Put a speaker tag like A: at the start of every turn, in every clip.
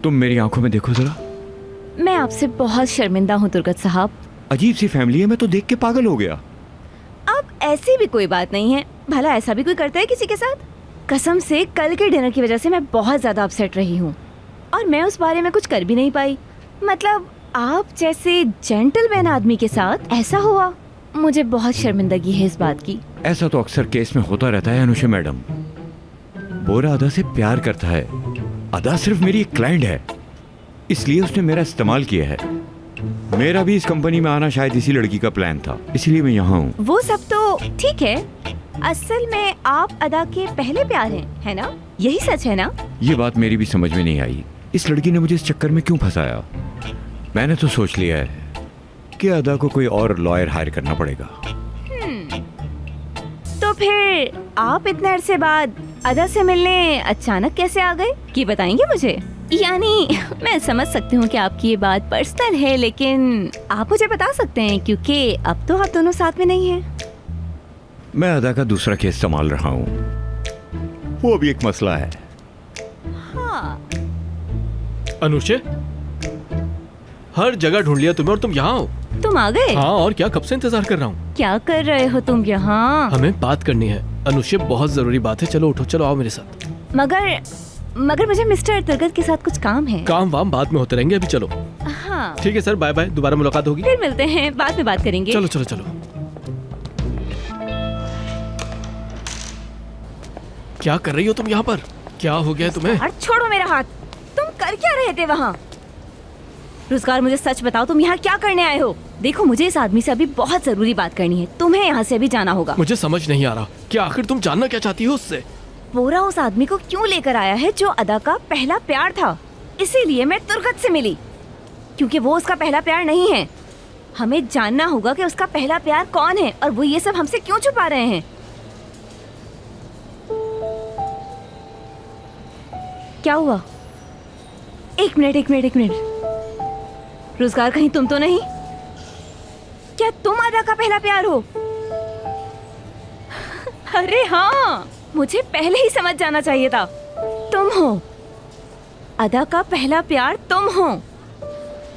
A: तुम मेरी आंखों में देखो जरा।
B: मैं आपसे बहुत शर्मिंदा हूँ तुर्गत साहब।
A: अजीब सी फैमिली है, मैं तो देख के पागल हो गया।
B: अब ऐसी भी कोई बात नहीं है, भला ऐसा भी कोई करता है किसी के साथ? कसम से कल के डिनर की वजह से मैं बहुत ज्यादा अपसेट रही हूँ और मैं उस बारे में कुछ कर भी नहीं पाई। मतलब आप जैसे जेंटलमैन आदमी के साथ ऐसा हुआ, मुझे बहुत शर्मिंदगी है इस बात की।
A: ऐसा तो अक्सर केस में होता रहता है अनुषा मैडम। बोरा अदा से प्यार करता है। अदा सिर्फ मेरी एक क्लाइंट है, इसलिए उसने मेरा इस्तेमाल किया है। मेरा भी इस कंपनी में आना शायद इसी लड़की का प्लान था, इसलिए मैं यहाँ हूँ।
B: वो सब तो ठीक है, असल में आप अदा के पहले प्यार हैं, है ना? यही सच है ना?
A: ये बात मेरी भी समझ में नहीं आई, इस लड़की ने मुझे इस चक्कर में क्यों फंसाया। मैंने तो सोच लिया है कि अदा को कोई और लॉयर हायर करना पड़ेगा।
B: तो फिर आप इतने अरसे बाद अदा से मिलने अचानक कैसे आ गए, कि बताएंगे मुझे? यानी मैं समझ सकती हूँ कि आपकी ये बात पर्सनल है, लेकिन आप मुझे बता सकते हैं क्योंकि अब तो आप दोनों साथ में नहीं हैं।
A: मैं अदा का दूसरा केस संभाल रहा हूँ, वो भी एक मसला है।
B: हाँ।
C: अनुषे, हर जगह ढूंढ लिया तुम्हें और तुम यहाँ हो।
B: तुम आ गए?
C: हाँ, और क्या, कब से इंतजार कर रहा हूँ।
B: क्या कर रहे हो तुम यहाँ?
C: हमें बात करनी है अनुषे, बहुत जरूरी बात है। चलो उठो, चलो आओ मेरे साथ।
B: मगर मुझे मिस्टर तुर्गत के साथ कुछ काम है।
C: काम वाम बाद में होते रहेंगे, अभी चलो।
B: हाँ
C: ठीक है सर, बाय बाय, दोबारा मुलाकात होगी।
B: फिर मिलते हैं, बाद में बात करेंगे।
C: चलो चलो चलो। क्या कर रही हो तुम यहाँ पर? क्या हो गया तुम्हें?
B: और छोड़ो मेरा हाथ। तुम कर क्या रहे थे वहाँ? रोजगार, मुझे सच बताओ, तुम यहाँ क्या करने आए हो? देखो, मुझे इस आदमी से अभी बहुत जरूरी बात करनी है, तुम्हें यहाँ से अभी जाना होगा।
C: मुझे समझ नहीं आ रहा कि आखिर तुम जानना क्या चाहती हो उससे।
B: बोरा उस आदमी को क्यों लेकर आया है जो अदा का पहला प्यार था। इसीलिए मैं तुर्गत से मिली, क्योंकि वो उसका पहला प्यार नहीं है। हमें जानना होगा कि उसका पहला प्यार कौन है और वो ये सब हमसे क्यों छुपा रहे हैं। क्या हुआ? एक मिनट। रोजगार, कहीं तुम तो नहीं? क्या तुम अदा का पहला प्यार हो? अरे हाँ, मुझे पहले ही समझ जाना चाहिए था। तुम हो अदा का पहला प्यार, तुम हो।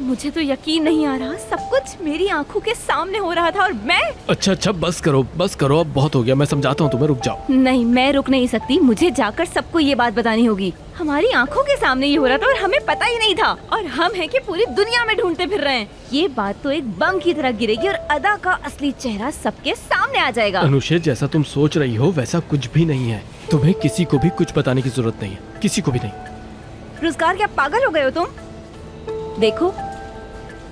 B: मुझे तो यकीन नहीं आ रहा, सब कुछ मेरी आंखों के सामने हो रहा था और मैं।
C: अच्छा, बस करो, अब बहुत हो गया। मैं समझाता हूँ तुम्हें, रुक जाओ।
B: नहीं, मैं रुक नहीं सकती, मुझे जाकर सबको ये बात बतानी होगी। हमारी आंखों के सामने ये हो रहा था और हमें पता ही नहीं था, और हम हैं कि पूरी दुनिया में ढूंढते फिर रहे हैं। ये बात तो एक बम की तरह गिरेगी और अदा का असली चेहरा सबके सामने आ जाएगा।
C: अनुषे, जैसा तुम सोच रही हो वैसा कुछ भी नहीं है। तुम्हें किसी को भी कुछ बताने की जरूरत नहीं है, किसी को भी नहीं।
B: रोजगार, क्या पागल हो गए हो तुम? देखो,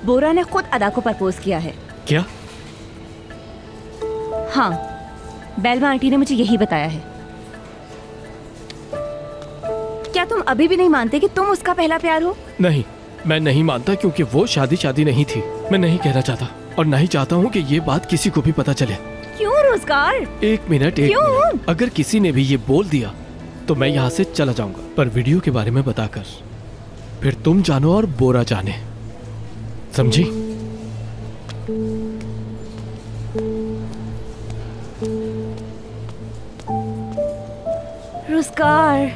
B: बोरा ने खुद अदा को प्रपोज किया है।
C: क्या?
B: हाँ, बेलवा आंटी ने मुझे यही बताया है। क्या तुम अभी भी नहीं मानते कि तुम उसका पहला प्यार हो?
C: नहीं, मैं नहीं मानता, क्योंकि वो शादी नहीं थी। मैं नहीं कहना चाहता और नहीं चाहता हूँ कि ये बात किसी को भी पता चले।
B: क्यों रोजगार?
C: एक मिनट। अगर किसी ने भी ये बोल दिया तो मैं यहाँ से चला जाऊंगा, पर वीडियो के बारे में बताकर फिर तुम जानो और बोरा जाने, समझी?
B: रोजगार,